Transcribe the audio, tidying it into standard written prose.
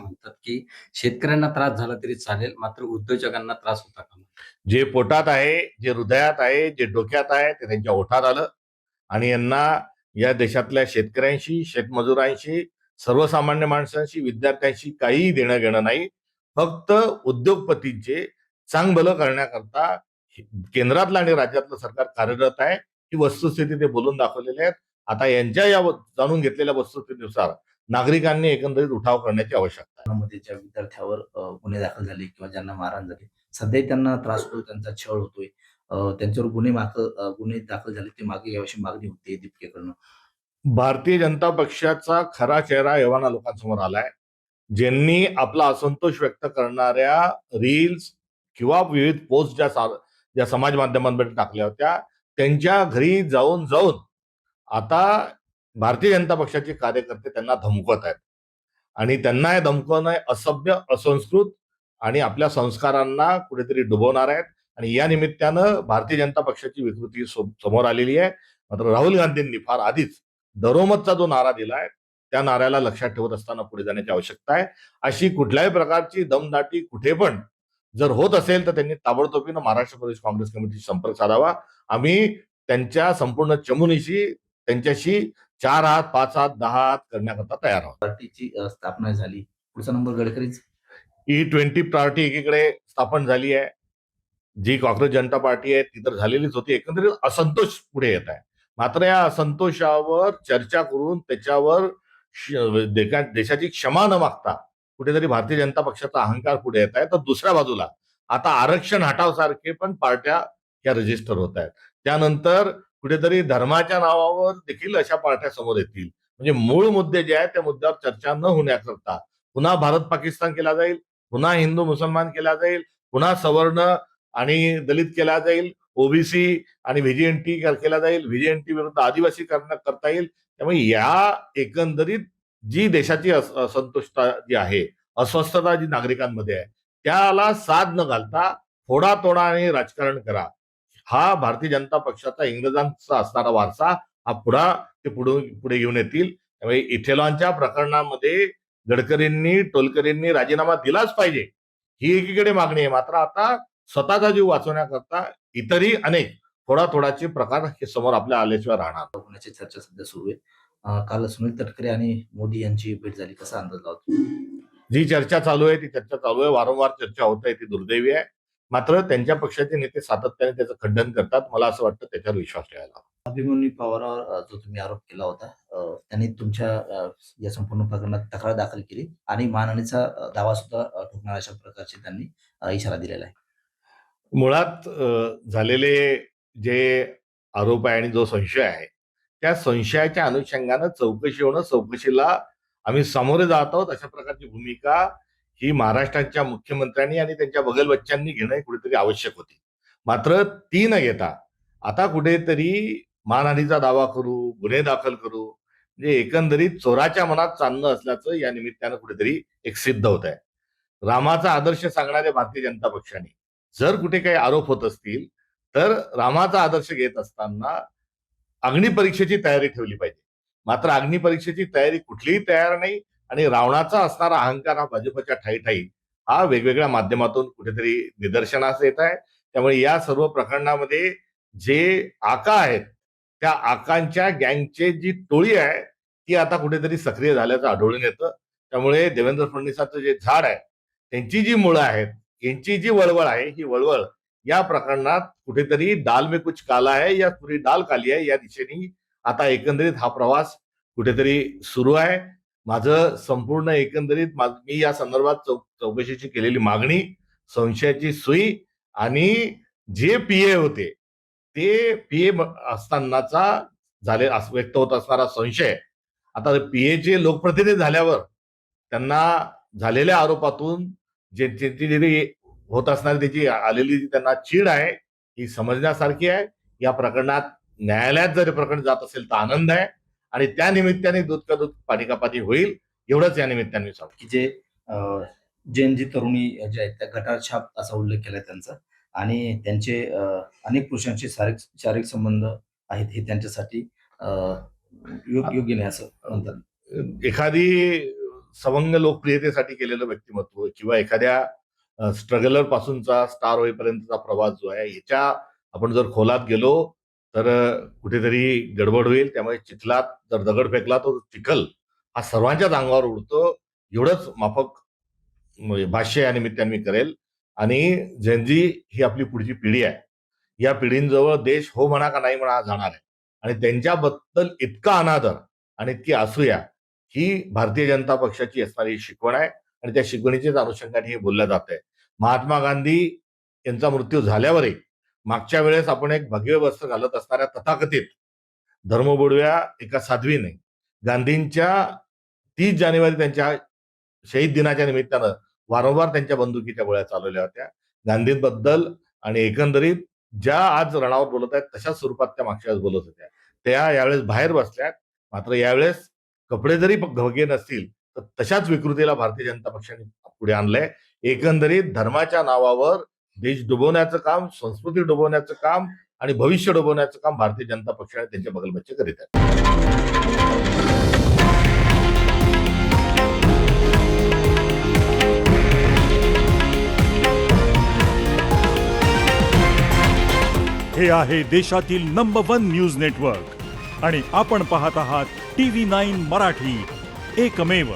म्हणतात, की शेतकऱ्यांना त्रास झाला तरी चालेल, मात्र उद्योजकांना त्रास होता कामा नये. जे पोटात आहे, जे हृदयात आहे, जे डोक्यात आहे, ते त्यांच्या ओठात आलं आणि यांना या देशातल्या शेतकऱ्यांशी, शेतमजुरांशी, सर्वसामान्य माणसांशी, विद्यार्थ्यांशी काहीही देणं घेणं नाही. फक्त उद्योगपतींचे चांगभलं करण्याकरता केंद्रातलं आणि राज्यातलं सरकार कार्यरत आहे. ही वस्तुस्थिती ते बोलून दाखवलेली आहेत. आता यांच्या या जाणून घेतलेल्या वस्तुस्थितीनुसार नागरिकांनी एकंदरीत उठाव करण्याची आवश्यकता आहे. मध्ये ज्या विद्यार्थ्यावर गुन्हे दाखल झाले किंवा ज्यांना मारहाण झाली, सध्याही त्यांना त्रास होतोय, त्यांचा छळ होतोय. त्यांच्यावर गुन्हे दाखल झाले ते मागे घ्यावी अशी मागणी होती दीपिकेकडनं. भारतीय जनता पक्षाचा खरा चेहरा एव्हाना लोकांसमोर आलाय, ज्यांनी आपला असंतोष व्यक्त करणाऱ्या रील्स किंवा विविध पोस्ट ज्या समाज माध्यमांमध्ये टाकल्या होत्या, त्यांच्या घरी जाऊन जाऊन आता भारतीय जनता पक्षाचे कार्यकर्ते त्यांना धमकवत आहेत आणि त्यांना हे धमकवणं असभ्य, असंस्कृत आणि आपल्या संस्कारांना कुठेतरी डुबवणार आहेत. आणि या निमित्तानं भारतीय जनता पक्षाची विकृती समोर आलेली आहे. मात्र राहुल गांधींनी फार आधीच दरोमतचा जो नारा दिलाय, त्या नाऱ्याला लक्षात ठेवत असताना पुढे जाण्याची आवश्यकता आहे. अशी कुठल्याही प्रकारची दमदाटी कुठे पण जर होत असेल तर त्यांनी ताबडतोबीनं महाराष्ट्र प्रदेश काँग्रेस कमिटीशी संपर्क साधावा. आम्ही त्यांच्या संपूर्ण चमूनिशी त्यांच्याशी 4 हात, 5 हात, 10 हात करण्याकरता तयार आहोत. पार्टीची स्थापना झाली. पुढचा नंबर गडकरीच. E20 पार्टी एकीकडे स्थापन झाली आहे. जी काँग्रेस जनता पार्टी आहे ती तर झालेलीच होती. एकंदरीत असंतोष पुढे येत आहे. मात्र या असंतोषावर चर्चा करून त्याच्यावर देशाची क्षमा न मागता कुठेतरी भारतीय जनता पक्षाचा अहंकार पुढे येत आहे. तर दुसऱ्या बाजूला आता आरक्षण हटावसारखे पण पार्ट्या या रजिस्टर होत आहेत. त्यानंतर कुठेतरी धर्माच्या नावावर देखील अशा पार्ट्या समोर येतील. म्हणजे मूळ मुद्दे जे आहेत त्या मुद्द्यावर चर्चा न होण्याकरता पुन्हा भारत पाकिस्तान केला जाईल, पुन्हा हिंदू मुसलमान केला जाईल, पुन्हा सवर्ण आणि दलित केला जाईल, ओबीसी आणि व्हीजीएनटी केला जाईल, व्हीजीएनटी विरुद्ध आदिवासी करता येईल. त्यामुळे या एकंदरीत जी देशाची असंतुष्टता जी आहे, अस्वस्थता जी नागरिकांमध्ये आहे, त्याला साथ न घालता फोडातोडा आणि राजकारण करा. हा भारतीय जनता पक्षाचा इंग्रजांचा असणारा वारसा हा पुढे घेऊन येतील. त्यामुळे इथेलॉनच्या प्रकरणामध्ये गडकरींनी, टोलकरींनी राजीनामा दिलाच पाहिजे, ही एकीकडे मागणी आहे. मात्र आता स्वतःचा जीव वाचवण्याकरता इतरही अनेक थोडाचे प्रकार हे समोर आपल्या आल्याशिवाय राहणार होण्याची चर्चा सध्या सुरू आहे. काल सुनील तटकरे आणि मोदी यांची भेट झाली, कसा अंदाज लावतो? जी चर्चा चालू आहे ती चर्चा चालू आहे, वारंवार चर्चा होत आहे, ती दुर्दैवी आहे. मात्र त्यांच्या पक्षाचे नेते सातत्याने त्याचं खंडन करतात. मला असं वाटतं त्याच्यावर विश्वास ठेवायला. अभिमन्यू पवारावर जो तुम्ही आरोप केला होता, त्यांनी तुमच्या या संपूर्ण प्रकरणात तक्रार दाखल केली आणि मानहानीचा दावा सुद्धा ठोकणार अशा प्रकारचे त्यांनी इशारा दिलेला आहे. मुळात झालेले जे आरोप आहे आणि जो संशय आहे, त्या संशयाच्या अनुषंगानं चौकशी होणं, चौकशीला आम्ही सामोरे जात आहोत, अशा प्रकारची भूमिका ही महाराष्ट्राच्या मुख्यमंत्र्यांनी आणि त्यांच्या बगलबच्च्यांनी घेणं कुठेतरी आवश्यक होती. मात्र ती न घेता आता कुठेतरी मानहानीचा दावा करू, गुन्हे दाखल करू, म्हणजे एकंदरीत चोराच्या मनात चांदणं असल्याचं या निमित्तानं कुठेतरी एक सिद्ध होत आहे. रामाचा आदर्श सांगणाऱ्या भारतीय जनता पक्षाने जर कुठे काही आरोप होत असतील तर रामाचा आदर्श घेत असताना अग्निपरीक्षेची तयारी ठेवली पाहिजे. मात्र अग्निपरीक्षेची तयारी कुठलीही तयार नाही आणि रावणाचा असणारा अहंकार हा भाजपच्या ठाई हा वेगवेगळ्या माध्यमातून कुठेतरी निदर्शनास येत आहे. त्यामुळे या सर्व प्रकरणामध्ये जे आका आहेत त्या आकांच्या गँगची जी टोळी आहे ती आता कुठेतरी सक्रिय झाल्याचं आढळून येतं. त्यामुळे देवेंद्र फडणवीसांचं जे झाड आहे, त्यांची जी मुळं आहेत, यांची जी वळवळ आहे, ही वळवळ या प्रकरणात कुठेतरी डाल में कुछ काला है या पुरी डाल काली आहे या दिशेने आता एकंदरीत हा प्रवास कुठेतरी सुरू आहे. माझं संपूर्ण एकंदरीत मी या संदर्भात चौकशीची केलेली मागणी, संशयाची सुई आणि जे पीए होते ते पीए असतानाचा व्यक्त होत असणारा संशय, आता पीएचे लोकप्रतिनिधी झाल्यावर त्यांना झालेल्या आरोपातून जे होत असणारी त्याची आलेली त्यांना चीड आहे ही समजण्यासारखी आहे. या प्रकरणात न्यायालयात जर प्रकरण जात असेल तर आनंद आहे आणि त्या निमित्ताने दूध का दूध पाणी का पाणी होईल एवढंच या निमित्ताने सांगतो. की जे जैन जी तरुणी जे आहेत त्या गटार छाप असा उल्लेख केलाय त्यांचा आणि त्यांचे अनेक पुरुषांशी शारीरिक संबंध आहेत, हे त्यांच्यासाठी योग्य नाही असं म्हणतात. एखादी सवंग लोकप्रियतेसाठी केलेलं व्यक्तिमत्व किंवा एखाद्या स्ट्रगलर पासूनचा स्टार होईपर्यंतचा प्रवास जो आहे, ह्याच्या आपण जर खोलात गेलो तर कुठेतरी गडबड होईल. त्यामुळे चिखलात जर दगड फेकला तर चिखल हा सर्वांच्याच अंगावर उडतो. एवढंच माफक भाष्य या निमित्ताने मी करेल. आणि झेनझी ही आपली पुढची पिढी आहे. या पिढींजवळ देश हो म्हणा का नाही म्हणा जाणार आहे. आणि त्यांच्याबद्दल इतका अनादर आणि इतकी असूया ही भारतीय जनता पक्षाची असणारी शिकवण आहे. आणि त्या शिकवणीच्याच अनुषंगाने हे बोललं जात आहे. महात्मा गांधी यांचा मृत्यू झाल्यावरही मागच्या वेळेस आपण एक भगवे वस्त्र घालत असणाऱ्या तथाकथित धर्मबोडव्या एका साध्वीने गांधींच्या 30 जानेवारी त्यांच्या शहीद दिनाच्या निमित्तानं वारंवार त्यांच्या बंदुकीच्या गोळ्या चालवल्या होत्या. गांधींबद्दल आणि एकंदरीत ज्या आज रणावर बोलत आहेत तशाच स्वरूपात त्या मागच्या वेळेस बोलत होत्या. त्या यावेळेस बाहेर बसल्यात. मात्र यावेळेस कपडे जरी भगवे नसतील तर तशाच विकृतीला भारतीय जनता पक्षाने पुढे आणलंय. एकंदरीत धर्माच्या नावावर देश डुबवण्याचं काम, संस्कृती डुबवण्याचं काम आणि भविष्य डुबवण्याचं काम भारतीय जनता पक्ष आणि त्यांचे बगलबच्चे करीत आहेत. हे आहे देशातील नंबर 1 न्यूज नेटवर्क आणि आपण पाहत आहात TV9 मराठी, एकमेव.